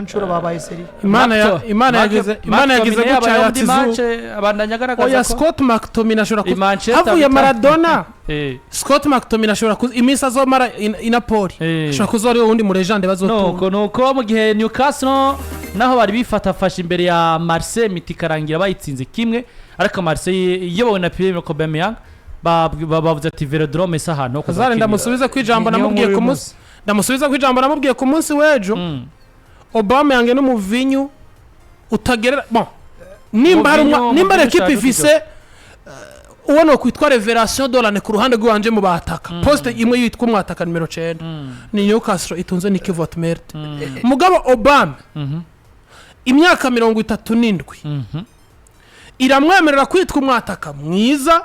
nshuro babaye seri Imana yagize guca yatizu abandanyagaragaza oya Scott McTominay ashobora havuye Maradona Scott McTominay ashobora imisa zo mara inapoli ashobora kuzori wundi mu legende bazotunga nuko mu gihe Newcastle naho bari bifatafasha imbere ya Marseille mitikarangira bayitsinze kimwe ariko Marseille yewe na Pierre Aubameyang bavuze ati Velodrome sahano kuzari ndamusubiza kwijambo namubwiye ku munsi wejo Aubameyang no muvinyu utagerera bon nimba l'équipe ifise uwono kwitwa Revelation Dolane ku ruhande rwanje mu bataka poste imwe yitwa umwataka numero 9 ni Newcastle itunze ni Kivot Mert mugabo Obama imyaka 37 iramwemerera kwitwa umwataka mwiza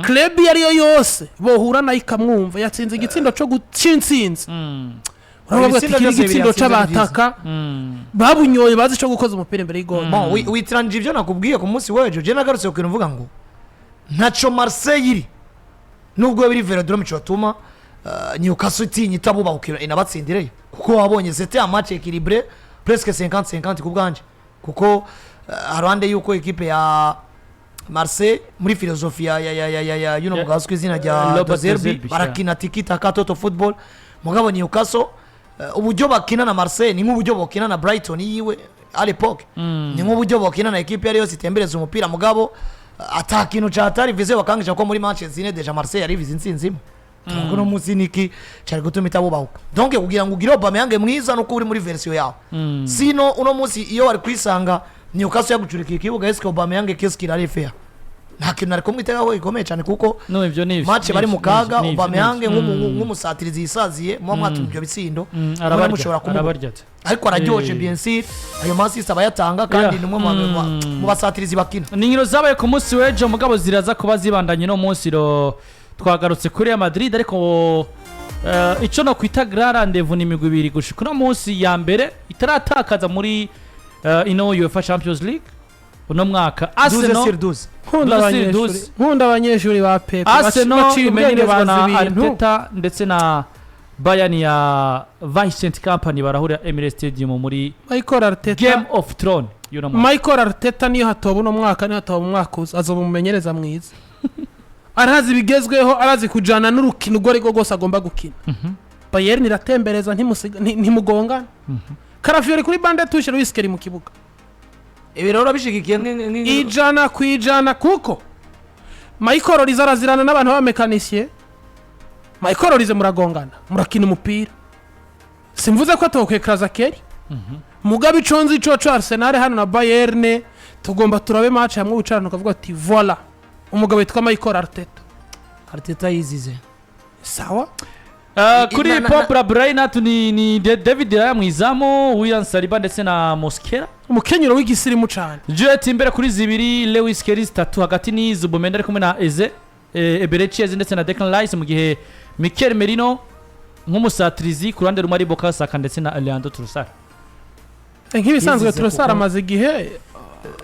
club yariyo yose bohura nayo ikamwumva yatsinze igitsindo cyo gucinsinze urabona ati igitsindo c'abataka babunyoye bazi cyo gukoza umupira imbere y'igol witranje ivyo nakubwiye ku munsi wejo je nagarutse ko mvuga ngo ntaco Marseille iri nubwo biri Velodrome cyotuma Newcastle tinyita bubahukira inabatsindireyo kuko wabonye c'était un match équilibré presque 50-50 ku bwanje kuko arande yuko equipe ya Marseille muri filosofia ya you know mugazwe izina rya Derby barakina tikita ka toto football mugabo Newcastle uburyo bakina na Marseille ni nk'uburyo bakina na Brighton yiwe à l'époque ni nk'uburyo bakina na equipe yari yose itembereza umupira mugabo atakino cyatari vize bakangisha ko muri match zine deja Marseille yari vize insinzimo ngo no muziniki cyari gutuma itabubahuka donc kugira ngo ugire Aubameyang mwiza no kuri muri version yawe sino uno munsi iyo wari kwisanga Newcastle yagucurika ikibuga eske Aubameyang qu'est-ce qu'il allait faire nta kintu ariko mwitegaho ikomeye cyane kuko no ivyo ni match bari mu kaga Aubameyang nk'umusatirizi yisaziye mu mwatumye ibyo bitsindo aramushobora kumubarya ariko araryoje bien sûr ayo masi saba yatanga kandi nimwe mu basatirizi bakina ninkino zabaye ku munsi wejo mugabo ziraza kuba zibandanye no munsi twagarutse kuri ya Madrid ariko ico no kwita grand rendez-vous ni imigwi ibiri gushika no munsi ya mbere itaratakaza muri ino UEFA Champions League uno mwaka Arsenal nkunda abanyeshuri ba Pep bacimenyerezwa na Arteta ndetse na Bayern ya Vincent Company barahurira Emirates Stadium muri Michael Arteta Game of Throne Michael Arteta niyo hatoba uno mwaka niyo hatoba umwaka azomumenyereza mwiza arazi bigezweho arazi kujana n'urukino rwo rego gose agomba gukina Bayern iratembereza ntimugongana Karafiori kuri bande tushe Luiskeri mu kibuga ibirora bishigikiye ijana kwijana kuko Michael Olize arazirana n'abantu ba mekanisye Michael Olize muragongana murakina umupira simvuze ko atokwekraza keri mugabe iconzi ico Arsenal hano na Bayern tugomba turabe match hamwe ucarana ukavuga ati voilà umugabo witwa Michael Arteta yizize sawa kuri Popra Braina ni David Raya mwizamu William Saliba ndetse na Mosquera umukenyero w'igisirimu cyane Jet imbere kuri zibiri Lewis Kelly 3 hagati ni Zubomenda kumwe na Imbere ndetse na Declan Rice mu gihe Mikel Merino nk'umusatirizi ku ruhande rumwe ari Bukayo Saka ndetse na Leandro Trossard nk'ibisanzwe Trossard amaze igihe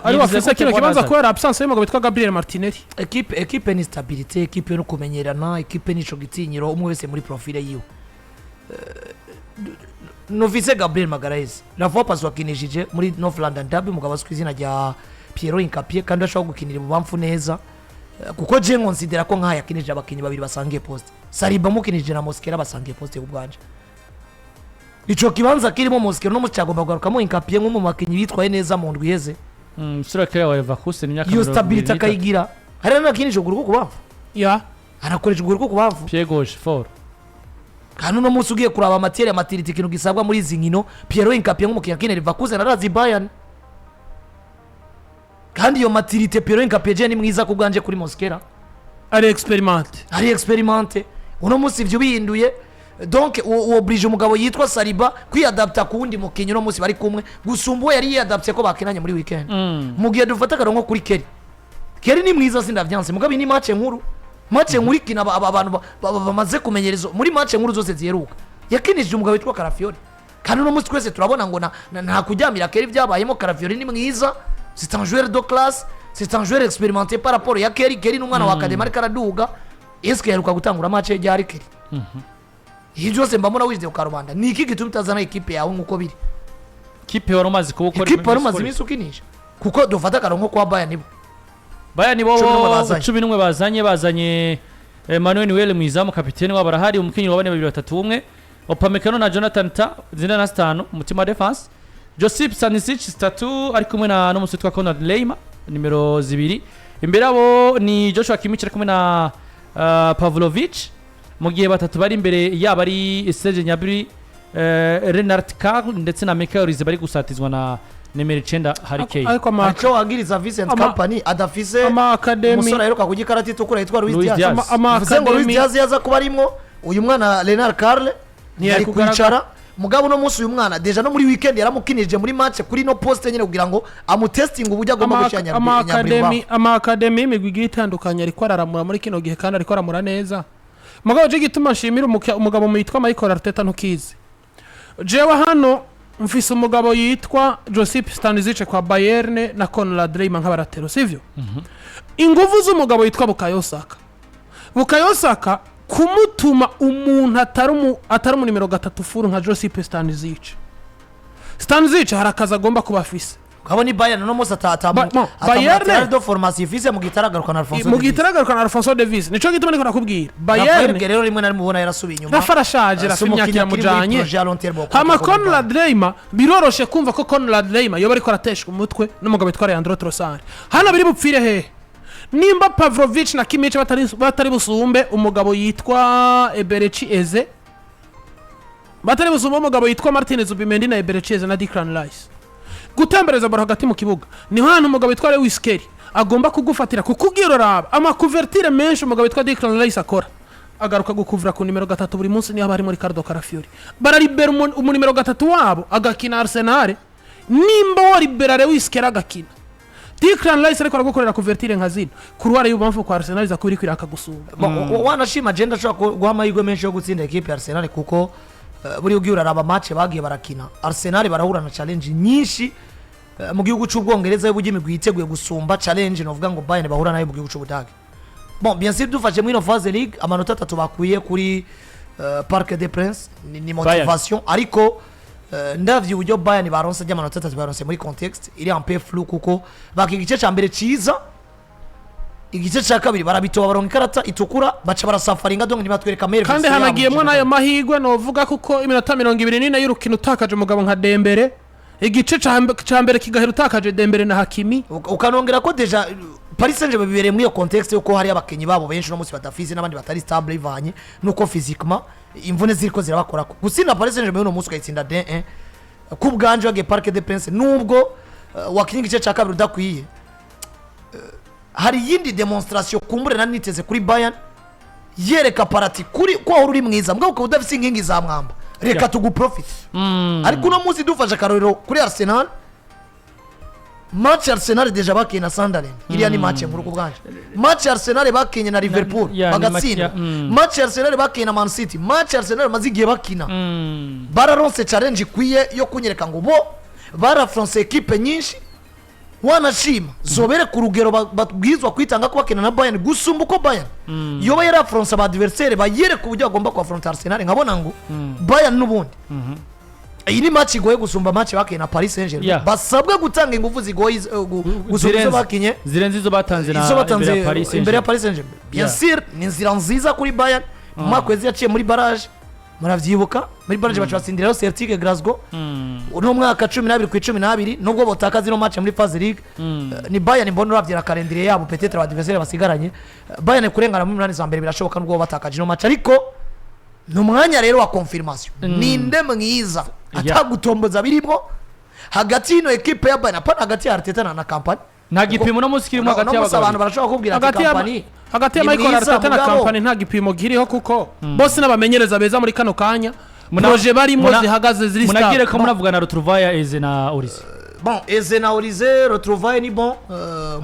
ari wafise kino kibanza ko absence y'umugabo bitwa Gabriel Martinelli equipe ni stabilité equipe no kumenyerana equipe nico gitinyiro umwe wese muri profile yiwe Novise Gabriel Magalhaes la fois pas wakinishije muri North London Derby mugabo askwizina rya Piero Incapié kandi ashaka gukinira ubamfu neza kuko je nkonsidera ko nkaya yakinije abakinyi babiri basangiye poste Saliba mukinije na Mosquera basangiye poste ubwanje ico kibanza kirimo Mosquera no mucyagomba kugarukamo Incapié nko mu bakinyi bitwaye neza mu ndwi yeze sura kare wa Leverkusen imyaka yo stability akayigira hari nakinije uguru kubavu ya arakoresha uguru kubavu pied gauche fort kandi no musi ugiye kuraba matiere ya matiriti ikintu gisabwa muri izi nkino Piero Incapié nk'umukinnyi akinira Leverkusen arazi Bayern kandi iyo matirite Piero Incapié je ni mwiza ku bwanje kuri Mosquera ari experimente uno musi ivyo bihinduye donc oblige umugabo yitwa Saliba kwiadapta ku wundi mukinyi no musi bari kumwe gusumbuwe yari yadapte ko bakinanye muri weekend mugiye dufata karonko kuri Kelly ni mwiza sindavyanse mugabe ni match nkuru kina abantu bamaze kumenyereza muri match nkuru zose ziheruka yakinije umugabo witwa Karafiori kandi no musi twese turabona ngo nta kujyamira Kelly byabayemo Karafiori ni mwiza c'est un joueur de classe c'est un joueur expérimenté par rapport ya Kelly n'umwana wa academy ariko araduga eske yaruka gutangura match ya Kelly Hii byose mbamona wize ukarubanda ni iki gituma utazana equipe yawe nkuko biri kipe wari umaze kubukora ikipe wari umaze iminsi ukinisha kuko dufata akarongo kwa Bayern nibo Bayern bo 11 bazanye Emmanuel Niwele mwizamu kapiteni wabo barahari umukinyi wa 4-2-3-1 Opamecano na Jonathan Ta zina na 5 umutima defense Josip Stanisic 3 ari kumwe na n'umusore twa Konrad Leyma nimero 2 imbere abo ni Joshua Kimmich ari kumwe na Pavlovic mu gihe batatu bari imbere yaba ari Serge Gnabry Renard Kar ndetse na Michael Rize bari gusatizwa na nimero 9 Harry Kane ariko wagiriza Vincent Company adafise umusore aheruka kugikarati itukura yitwa Luis Diaz Luis Diaz yaza kuba arimo uyu mwana Renard Kar ntiyari kwicara mugabo no munsi uyu mwana deja no muri weekend yaramukinije muri match kuri no poste nyene kugira ngo amutesting ubujya agomba gushanya ama academy imigwi itandukanye ariko araramura muri kino gihe kandi ariko aramura neza mugabo je gituma nshimira umugabo mwitwa Michael Arteta ntukizi jewe hano mfise umugabo yitwa Josip Stanisic kwa Bayern na Konrad Leyma nk'abaratero sivyo inguvu z'umugabo yitwa Bukayo Saka kumutuma umuntu atari mu nimero 3 furu nka Josip Stanisic harakaza agomba kuba afise ukabona ni Bayern no musa Bayern do formation ifise mu gitaragaruka na Alphonso Davies nico gituma niko nakubwira Bayern rero rimwe na rimwe ubona yarasubiye inyuma rafarashaje rafimya kiramujanye hama Konrad Leyma biroroshe kumva ko Konrad Leyma yoba ariko arateshwa umutwe n'umugabo bitwa Leandro Trossard hana biri bupfire he nimba Pavlovic na Kimmich batari busumbe umugabo yitwa Imbere batari busumbe umugabo yitwa Martinez Zubimendi na Imbere na Declan Rice gutembereza baro hagati mu kibuga niho hano umugabo yitwa Lewis Kelly agomba kugufatira kukubwira raba ama couverture menshi umugabo yitwa Declan Rice akora agaruka gukuvura ku nimero 3 buri munsi niyo bari muri Ricardo Carafiori baralibera umunimero 3 wabo agakina Arsenal nimba waribera Lewis Kelly agakina Declan Rice ariko aragukorera couverture nka zino kuruwara y'ubamfu kwa Arsenal za kubiri kwiraka gusumba wanashima agenda ashobora guha amahirwe menshi yo gutsinda equipe ya Arsenal kuko buri ugiye uraraba match bagiye barakina Arsenal barahura na challenge nyinshi mu gihugu cy'Ubwongereza y'ubujye imigwi yiteguye gusumba challenge novuga ngo Bayern bahura nayo mu gihugu cy'Ubudage bon bien sûr dufashe muri no phase league amanota 3 bakuye kuri Parc des Princes ni motivation ariko ndavye uburyo Bayern baronse y'amanota 3 baronse muri context iri un peu flou kuko bakigice ca mbere ciza igice ca kabiri barabitoba baronka ikarata itukura baca barasafaringa donc nibatwereka mere kandi hanagiyemo nayo mahigwe novuga kuko iminota 24 y'urukino utakaje umugabo nka Dembele igice ca mbere kigahera utakaje Dembele na Hakimi ukanongera ko deja Paris Saint-Germain bibereye muri iyo context yuko hari abakenyi babo benshi no munsi batafize n'abandi batari stable ivanye nuko physiquement imvune ziriko zirabakora gusinda Paris Saint-Germain no munsi ukayitsinda 1-1 kubganje wage Parc des Princes nubwo wakinye igice ca kabiri udakwiye hari yindi demonstration kumbure na niteze kuri Bayern yereka parati kuri ko uri mwiza mbwa uko udafise inkingi za mwamba reka tuguprofit ariko no munsi dufasha karorero kuri Arsenal match Arsenal deja bakina Sunderland iriya ni match nkuru kubganje match Arsenal bakinye na Liverpool bagatsinda match Arsenal bakina Man City match Arsenal mazigiye bakina bararonse challenge kwiye yo kunyereka ngo bo barafronse equipe nyinshi wanashima zobere ku rugero babwizwa kwitanga ko bakina na Bayern gusumba uko Bayern yoba yari afronse aba adversaire bayere ku buryo agomba ku affronter Arsenal nkabona ngo Bayern nubundi iyi ni match igoye gusumba match bakina Paris Saint-Germain basabwe gutanga ingufu zigoye gusumba bakinye zirenze izo batanze imbere ya Paris Saint-Germain bien sûr ni nzira nziza kuri Bayern mwakwezi yaciye muri barrage muravyibuka muri barrage bacatsindira Celtic Glasgow uno mwaka 12 ku 12 nubwo botakaza no match muri phase league ni Bayern mbona uravyira calendrier yabo peut-être abadversaire basigaranye Bayern kurengana muri 8 za mbere birashoboka nubwo batakaje no match ariko no mwanya rero wa confirmation ninde mwiza atagutomboza birimo hagati ino equipe ya Bayern apana hagati ya Arteta na Company nta gipimo no munsi kirimo hagati y'abagabo abantu barashobora kubwira ati Company hagati ya Michael Arteta na Company nta gipimo giriho kuko bose n'abamenyereza beza muri kano kanya projet barimo zihagaze ziri stable munagire ko muravugana Retrouvaille Eze na Olize bon Eze na Olize Retrouvaille ni bon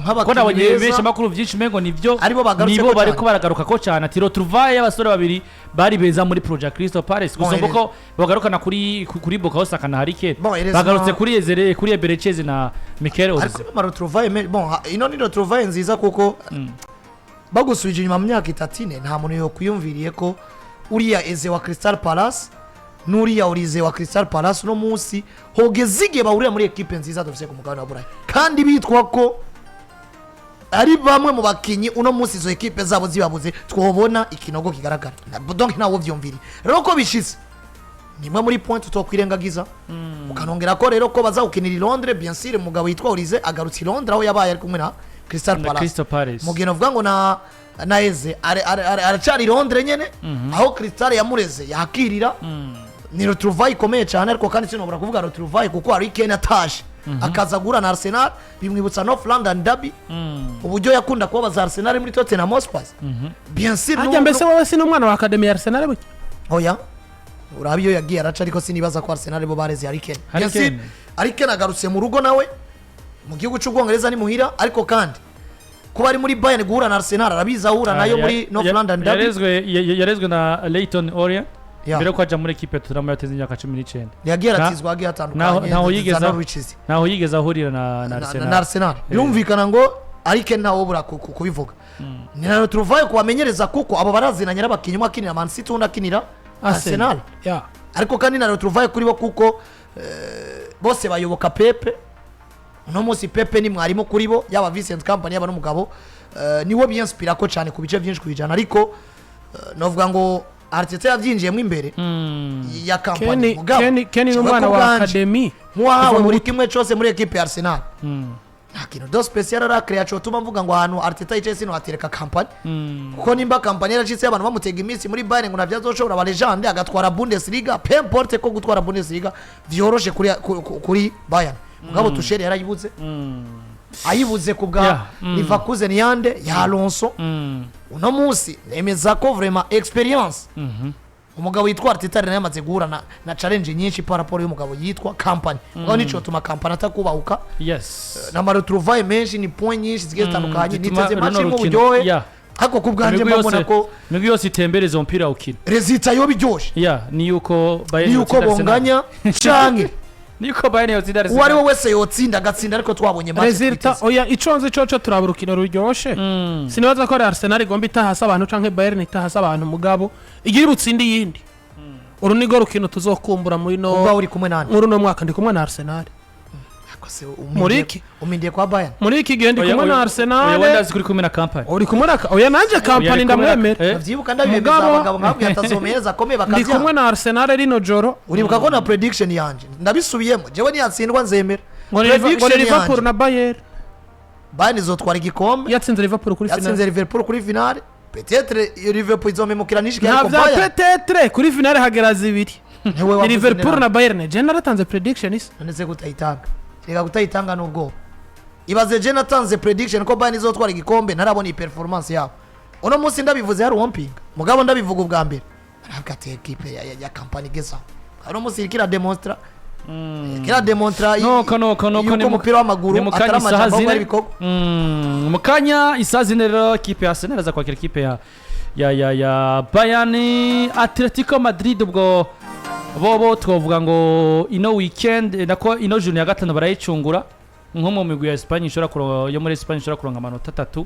nk'abakinnyi abanye benshi makuru byinshi mengo nivyo nibo bariko baragaruka ko cyane ati Retrouvaille y'abasore babiri bari beza muri Project Crystal Palace gusomba ko bagarukana kuri Bukayo Saka na Harry Kane bagarutse kuri Eze kuri Imbere na Michael Olize ariko Retrouvaille bon ino ni Retrouvaille nziza kuko bagusubije inyuma mu myaka 3 nta muntu yo kuyumviriye ko uriya Eze wa Crystal Palace n'uriya Olize wa Crystal Palace no munsi hogeze igihe bahurira muri equipe nziza dufise ku mugabane wa Burayi kandi bitwa ko ari bamwe mu bakinyi uno munsi izo equipe zabo zibabuze twobona ikinogo kigaragara donc nawo vyumviri rero ko bishize nimwe muri point tutokwirengagiza ukanongera ko rero ko bazawukinira i Londres bien sûr mugabo yitwa Olize agarutse i Londres aho yabaye ari kumwe na Crystal Palace mugeno vuga ngo na Eze aracari i Londres nyene aho Crystal yamureze yakirira ni retrouvaille ikomeye cyane ariko kandi sinobora kuvuga retrouvaille kuko ari Ken atashe akaza gura na Arsenal bimwibutsa North London derby uburyo yakunda kuba baza Arsenal muri Tottenham Hotspur bien sûr ajya mbese wowe si n'umwana wa academy ya Arsenal buke oya urabiyo yagiye araca ariko sinibaza ko Arsenal bo bareze ari Ken bien sûr ari Ken agarutse mu rugo nawe mu gihugu cy'Ubwongereza ni muhira ariko kandi kuba ari muri Bayern guhura na Arsenal arabiza ahura nayo muri North London derby yarezwe na Leyton Orient mbere ko aja muri equipe turamo yateze imyaka 19 yagiye aratizwa agiye atandukanye naho yigeze ahurira na Arsenal yumvikana ngo ariko ntawo bura kubivuga ni rero turuvaye kubamenyereza kuko abo barazinanye n'abakinnyi akinira Man City unakinira Arsenal ariko kandi na rero turuvaye kuri bo kuko bose bayoboka Pepe uno munsi Pepe ni mwarimu kuri bo yaba Vincent Company yaba n'umugabo niwo biyinspira ko cyane ku bice byinshi kwijana ariko novuga ngo Arteta yavyinjiyemo imbere ya company mugabo Kenny n'umwana wa academy muhawe muri kimwe cyose muri equipe ya Arsenal nta kintu do special ara creature tuma mvuga ngo ahantu Arteta yicaye sino atereka company kuko nimba company yaracitse abantu bamutega iminsi muri Bayern ngo navyazoshobora ba legende agatwara Bundesliga peu importe ko gutwara Bundesliga vyoroshe kuri Bayern mugabo Tuchel yarayibuze ayibuze kubwa Livecontroller yande ya Alonso uno munsi nemeza ko vraiment experience umugabo yitwa Arteta rero yamaze guhura na challenge nyinshi par rapport y'umugabo yitwa company ngo nico tuma company atakubahuka na maro trouvaille menshi ni point nyinshi zigiye zitandukanye niteze match mu buryohe hako kubwanje mbona ko migwi yose itembereza umupira ukina resultat yo biryoshe ni yuko Bayern bonganya canke niko Bayern yotsinda Arsenal wari wese yotsinda agatsinda ariko twabonye match resultat oya iconze coco turaburukino ruryoshe sinibaza ko Arsenal igomba itahasa abantu canke Bayern itahasa abantu mugabo igira utsindi yindi urunigo rukino tuzokumbura muri no uba uri kumwe nani muri no mwaka ndi kumwe na Arsenal Muriki umindiye kwa Bayern Muriki gende kumwe na Arsenal oya ndazi kuri kumwe na company uri kumwe na oya nanje company ndamwemera navyibuka ndabibeza abagabo nkabwe atazomeza komeye bakazya ndi kumwe na Arsenal rino joro uribuka ko na prediction yanje ndabisubiyemo jewe niyatsindwa nzemera ngo Liverpool na Bayern izotwara igikombe yatsinze Liverpool kuri finale peut-être Liverpool izomemukira nishike ariko Bayern peut-être kuri finale hagera zibiri Liverpool na Bayern je naratanze prediction is nese gutayitanga reka gutayitanga nubwo ibaze je natanze prediction ko Bayern izotwara igikombe narabona i performance yabo uno munsi ndabivuze hari womping mugabo ndabivuga ubwa mbere aravuga ati equipe ya company gesa uno munsi kira demonstra no umupira w'amaguru ataramaje bari bikoko mukanya isazine rero equipe ya Arsenal za kwakira equipe ya Bayern Atletico Madrid ubwo bobo twovuga ngo ino weekend nako ino journée ya gatano barayicungura nko mu migwi ya Espagne yo muri Espagne ishora kuronga amanota 3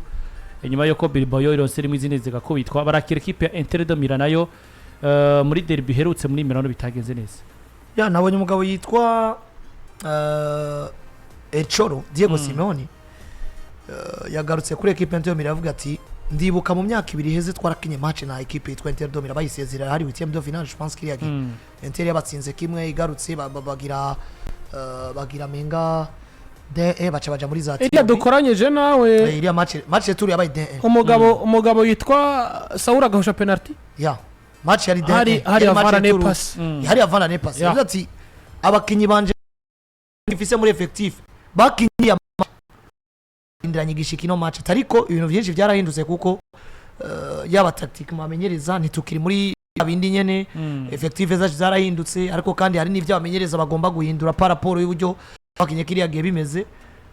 inyuma yo ko Bilbao ironse rimwe izindi zigakubitwa barakira equipe ya Inter de Milan nayo muri derby herutse muri Milan bitagenze neza nabonye umugabo yitwa Echoro Diego Simeone yagarutse kuri equipe Inter de Milan avuga ati ndibuka mu myaka ibiri heze twarakinye match na equipe yitwa Inter de Milan bayisezera hari huitième de finale je pense qu'il y a Inter yabatsinze kimwe igarutse bagira menga baca muri za iriya dukoranyeje nawe iriya match tour yabaye umugabo yitwa Saura gahusha penalty match yari hari avana ne pass ati abakinyi banje ifise muri effectif bakinyi indiranye gishikino match tariko ibintu byinshi byarahindutse kuko yaba tactique mamenyereza nitukiri muri abindi nyene effective zaje zarahindutse ariko kandi hari n'ivyo bamenyereza bagomba guhindura par rapport y'uburyo bakinye kiriya gihe bimeze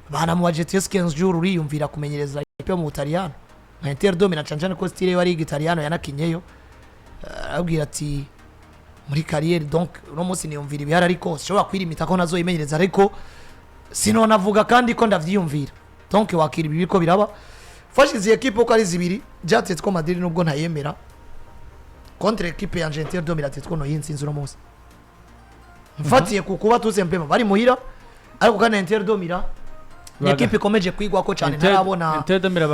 bana mu budget 15 jours uriyumvira kumenyereza ipe mu Butaliyano na Inter de Milan canjana ko style wari Italiano yanakinyeyo abwira ati muri carrière donc no munsi niyumvira ibihara ariko shobora kwirimita ko nazo imenyereza ariko sino navuga kandi ko ndavyiyumvira donc wakira ibiko biraba fashize equipe ko ari zibiri Atletico Madrid nubwo ntayemera contre equipe ya Inter de Milan Atletico no yinsinze no munsi mfatiye ku kuba tuze mpema bari muhira ariko kandi Inter de Milan ni ekipe ikomeje kwigwa ko cyane ntarabona Inter de Milan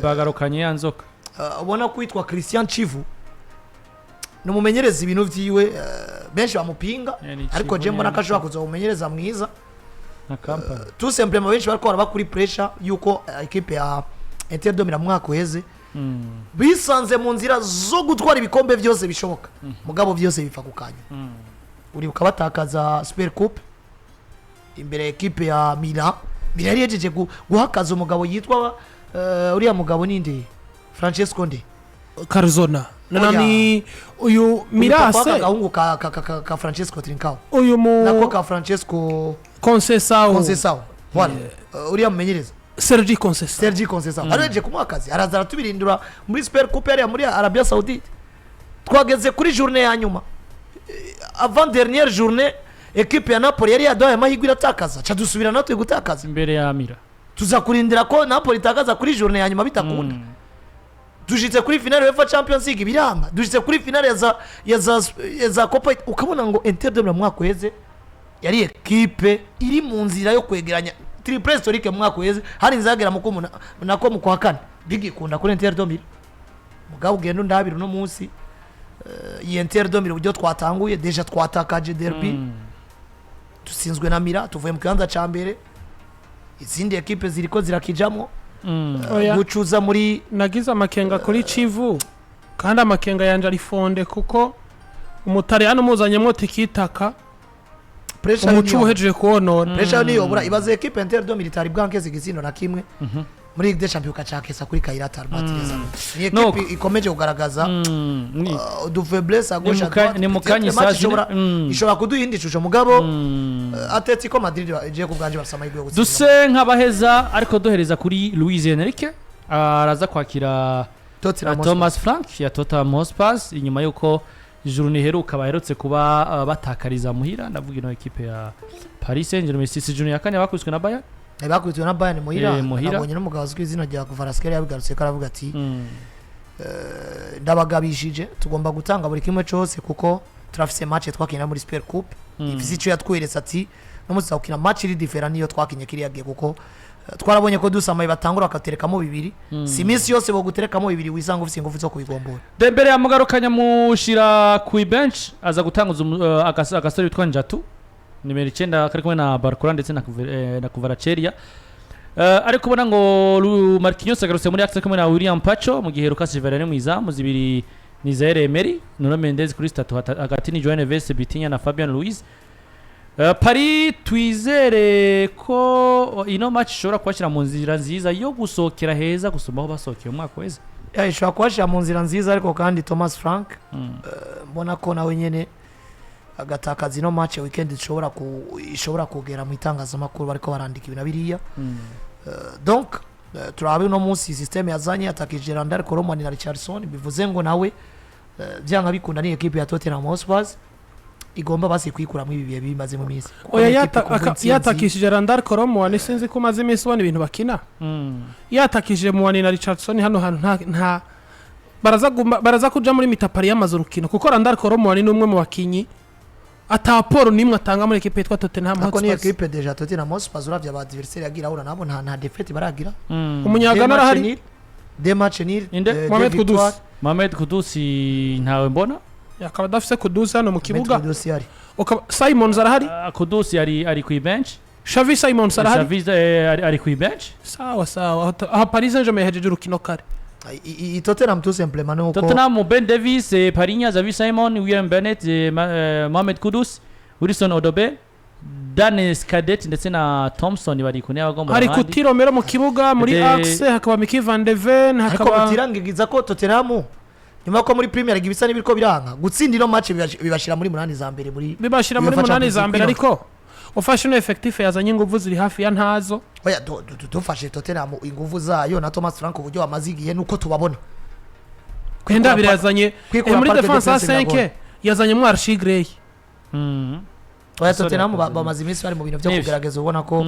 bagarukanye ya nzoka ubona kwitwa Christian Chivu numumenyereza ibintu vyiwe benshi bamupinga ariko je mbona kashobora kuza umumenyereza mwiza na kampani tout simplement benshi bariko baraba kuri pressure yuko ekipe ya Inter de Milan mwaka uheze bisanze mu nzira zo gutwara ibikombe byose bishoboka mugabo byose bifa kukanya uri ukabatakaza Super Coupe imbere ekipe ya Milan yari yejeje guhakaza umugabo yitwa uriya mugabo ninde Francesco Nde Carzona nani uyu Mirase gahungu ka Francesco Trincao uyu nako ka Francesco Conceição wala uriya mumenyereza Sergi Conceição areje kumwakazi araza ratubirindura muri Super Coupe yari muri Arabia Saoudite twageze kuri journée ya nyuma avant dernière journée equipe ya Napoli yari yadoye amahirwe iratakaza cha dusubira natwe gutakaza imbere ya Mira tuzakurindira ko Napoli itakaza kuri journée ya nyuma bitakunda dushitse kuri finale UEFA Champions League biranga dushitse kuri finale ya za Copa ukabona ngo Inter de Milan mwaka uheze yari equipe iri mu nzira yo kwegeranya triple historique mwaka uheze hari nzagera mu kumuna nako mu kwa kane bigikunda kuri Inter de Milan mugabo ugenda ndabira no munsi Inter de Milan ubyo twatanguye deja twatakaje derby tusinzwe na Mira tuvuye mu kibanza ca mbere izindi equipe ziriko zirakijamo gucuza muri nagize amakenga kuri Chivu kandi amakenga yanje ari fonde kuko umutariyano muzanyemo tikitaka umucu uhejeje kuonona pressure niyo bura ibaze equipe Inter de Milan itari bwanke zigizino na kimwe muri Ligue des Champions kacakesa kuri Kairata Martinez ni equipe ikomeje kugaragaza du faiblesse à gauche à droite ni mukanye sajira ishobora kuduhindi shusho mugabo Atletico Madrid je kubganje basama igwe gutsinda duse nk'abaheza ariko duhereza kuri Luis Enrique araza kwakira Thomas Frank ya Tottenham Hotspur inyuma yuko ijuru niheruka baherutse kuba batakariza muhira ndavuga ino equipe ya Paris Saint-Germain ijuru ya kane bakubiswe na Bayern bakubitwe na Bayern muhira nabonye n'umugabo uzwi izina rya Kvaratskhelia yabigarutse karavuga ati ndabagabishije tugomba gutanga buri kimwe cyose kuko turafise match twakina muri Super Coupe ifise icyo yatweretse ati no munsi twakina match iri different niyo twakinye kiriya gihe kuko twarabonye ko dusamaye batangura bakaterekamo bibiri si minsi yose bo guterekamo bibiri wisanga ufise ingufu zo kubigombora Dembele yamugarukanya mushira ku bench aza gutanguza agasore witwa Njatu nimero 9 kari kumwe na Barcola ndetse na Kvaratskhelia ariko ubona ngo Marquinhos agarutse muri axe kumwe na William Pacho mu gihe Lucas Varane mwiza mu zibiri ni Zaire Emery Nuno Mendes kuri statu hagati ni João Neves Bitinha na Fabian Ruiz Paris twizere ko ino match ishobora kwashira mu nzira nziza yo gusokera heza gusumaho basokeye umwaka wese ishobora kwashira mu nzira nziza ariko kandi Thomas Frank mbona ko nawe nyene agatakaza ino match weekend ishobora kugera mu itangazamakuru bariko barandika ibintu biriya donc turabe no munsi system yazanye atakije Landry Koromani na Richardson bivuze ngo nawe byanga bikunda ni equipe ya Tottenham Hotspur igomba basi kwikura mu bibiye bimaze mu minsi yatakishije Landry Koromani sinzi ko maze iminsi ubona ibintu bakina yatakije Muwani na Richardson hano nta baraza kuja muri mitapari y'amazurukino kuko Landry Koromani ni umwe mu bakinyi ataporo nimwe atanga muri equipe yitwa Tottenham Hotspur ako ni equipe deja Tottenham Hotspur uravya ba adversaire yagira ahura nabo nta defeat baragira umunyagana arahari de match nil Mohamed Kudus ntawe mbona yakaba dafise Kudus hano mu kibuga Simons arahari Kudus ari ku bench Xavi Simons arahari Xavi ari ku bench sawa aha Paris Saint-Germain hejeje urukino kare Tottenham tout simplement nuko Tottenham Ben Davies Parinya Xavi Simon William Bennett Mohamed Kudus Wilson Odobe Danes Cadet ndetse na Thompson bari kune abagomba hari kutiromero mu kibuga muri axe hakaba Mickey van de Ven hakaba bitirangiza ko Tottenham nyuma ko muri Premier League bisa nibiriko biranga gutsinda ino match bibashira muri 8 za mbere muri bibashira muri 8 za mbere ariko ufashe no effective yazanye ingufu ziri hafi ya ntazo oya dufashe Tottenham ingufu zayo na Thomas Frank uburyo bamazigiye nuko tubabona kwenda birazanye muri defense 5 yazanye mu Archie Gray oya Tottenham bamaze iminsi bari mu bintu byo kugerageza ubona ko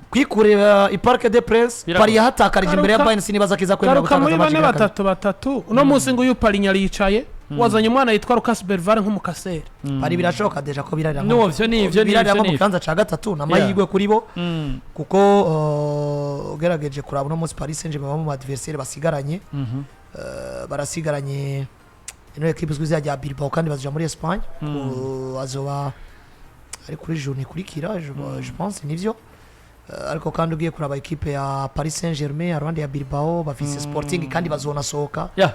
kwikurira Parc des Princes Paris yahatakarije imbere ya Bayern sinibaza kiza kwemera gutangaza muri 3 uno munsi ngo uyu Paris nyari yicaye wazanye umwana yitwa Lucas Bervare nk'umukaseri bari birashoboka deja ko birarira No, ivyo ni birarira mu ivyo. kibanza ca gatatu n'amahirwe kuri bo kuko ugerageje kuraba uno munsi Paris Saint-Germain mu adversaire basigaranye barasigaranye ino equipe izwi ya Bilbao kandi bazoja muri Espagne azoba ari kuri journée ikurikira je pense nivyo ariko kandi ugiye kuraba equipe ya Paris Saint-Germain arwande ya Bilbao bafise Sporting kandi bazonasohoka Yeah.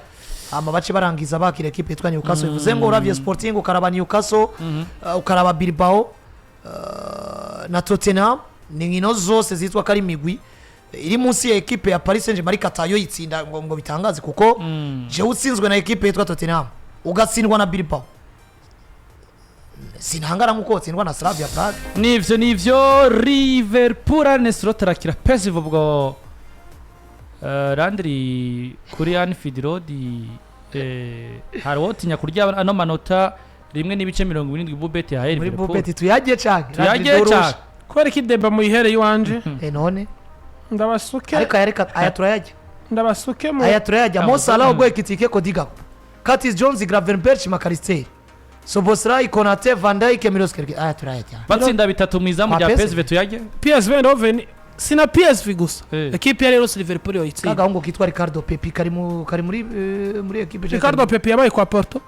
ama bace barangiza bakira equipe yitwa Newcastle bivuze ngo uravye Sporting ukaraba Newcastle ukaraba Bilbao na Tottenham ni nkino zose zitwa kari migwi iri munsi ya equipe ya Paris Saint-Germain ariko atayo yitsinda ngo bitangaze kuko je utsinzwe na equipe yitwa Tottenham ugatsindwa na Bilbao sinhangara nkuko utsindwa na Slavia Prague nivyo Liverpool anesurotarakira pesivo bwo Landry kuri Anfield Road hari wotinya kurya ano manota 1.27 bubeti ya muri Liverpool bubeti tuyagiye cyane tuyagiye cyane kubera ko ideba muyihere iwanje none ndabasuke ariko aya turayajya ndabasuke mu aya turayajya Mo Salah ubwo ekitike Kodiga Curtis Jones Gravenberch Makaristeri Soboslai Konate Van Dijk Milos Kerke aya turayajya batsinda bitatu mu izamu rya PSV tuyajye PSV Eindhoven sina PSV gusa equipe ya rero Liverpool yoyitsinda kagahungu kitwa Ricardo Pepi kari muri equipe Ricardo Pepi yabaye kwa Porto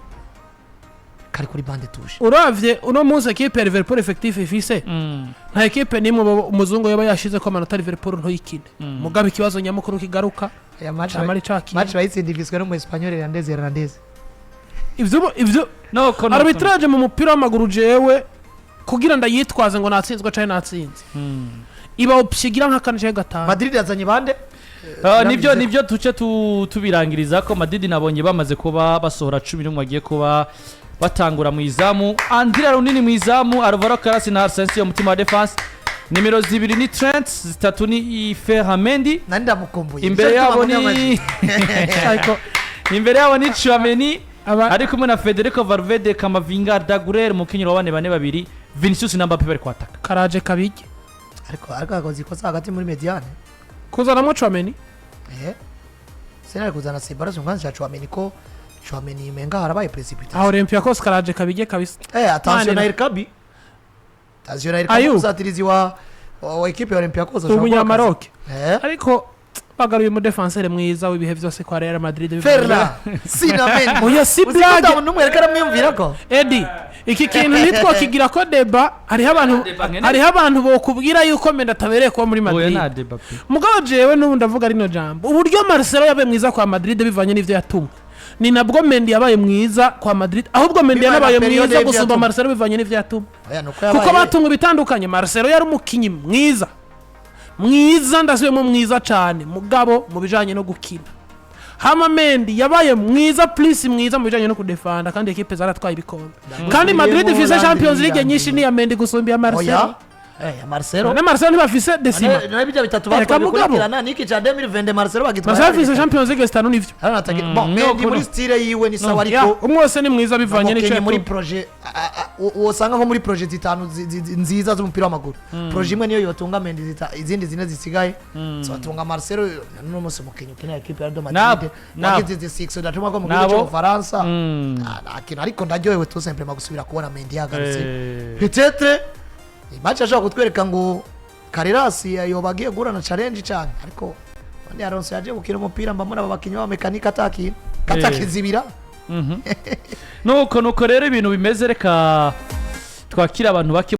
kari kuri bande touche uravye uno munsi equipe ya Liverpool effectif ifise nta equipe nimwe umuzungu yaba yashize ko amanota Liverpool ntoyikine mugabe ikibazo nyamukuru kigaruka aya match match bayitsindifiswe no mu Espanyol Hernandez ivyo no arbitrage mu mupira w'amaguru jewe kugira ndayitwaze ngo natsinzwe cyane natsinze iba upshigira nk'akanje gatanu Madrid yazanye bande nivyo tuce tubirangiriza ko Madrid nabonye bamaze kuba basohora 11 bagiye kuba batangura mu izamu Andrea Runini mu izamu Alvaro Carras na Asensio mutima wa defense nimero 2 ni Trent 3 ni Ferramendi nani ndamukumbuye imbere yabo ni imbere yabo ni Tchouameni ari kumwe na Federico Valverde Camavinga Daguerre mukinyiro wa 4-2 Vinicius na Mbappe bari kwataka karaje kabiki ariko akoze ikosa hagati muri mediane kuzana mu Tchouameni sena kuzana separation kandi cha Tchouameni ko Tchouameni menga harabaye precipitation Olympiacos karaje kabige kabisa attention na Irkabi uzatirizi wa equipe ya Olympiacos umunyamaroc ariko bagaruye mu defenseur mwiza w'ibihe byose kwa Real Madrid Ferla Sinamendi oya si blague numwerekana mwiyumvira ko Eddie iki kintu nitwo kigira ko deba hariho abantu bokubwira yuko menda tabereye kuba muri Madrid mugabo jewe n'ubundi avuga rino jambo uburyo Marcelo yabe mwiza kwa Madrid bivanye n'ivyo yatumwe ni nabwo Mendy yabaye mwiza kwa Madrid ahubwo Mendy yanabaye mwiza gusumba Marcelo bivanye n'ivyo yatumwe kuko batumwe bitandukanye Marcelo yari umukinyi mwiza ndasubiyemo mwiza cyane mugabo mu bijanye no gukina hama Mendy yabaye mwiza plus mwiza mu bijanye no kudefanda kandi equipe zaratwaye ibikombe kandi Madrid ifise Champions League nyinshi ni ya Mendy gusumba ya Marcelo Marcelo na Marcelo ntibafise desima na bijya bitatu bakurikirana niki cha 2020 Marcelo bagitwara Marcelo afise Champions League zitanu nivyo Mendy muri style yiwe ni sawa ariko umwose ni mwiza bivanye n'ico muri projet usanga nko muri projet zitanu nziza z'umupira w'amaguru projet imwe niyo yotunga Mendy izindi zine zisigaye so atunga Marcelo no musi mukinyo kina equipe ya Madrid nagize 6 ndatuma ko mu gihugu cyo Faransa akina ariko ndaryohewe tout simplement gusubira kubona Mendy yagarutse peut-être imacha ashaka kutwereka ngo Carreras yobagiye gurana challenge cyane ariko bandi Alonso yaje gukina umupira mbamuna abakinyi ba mekanika katakizibira nuko rero ibintu bimeze reka twakira abantu bake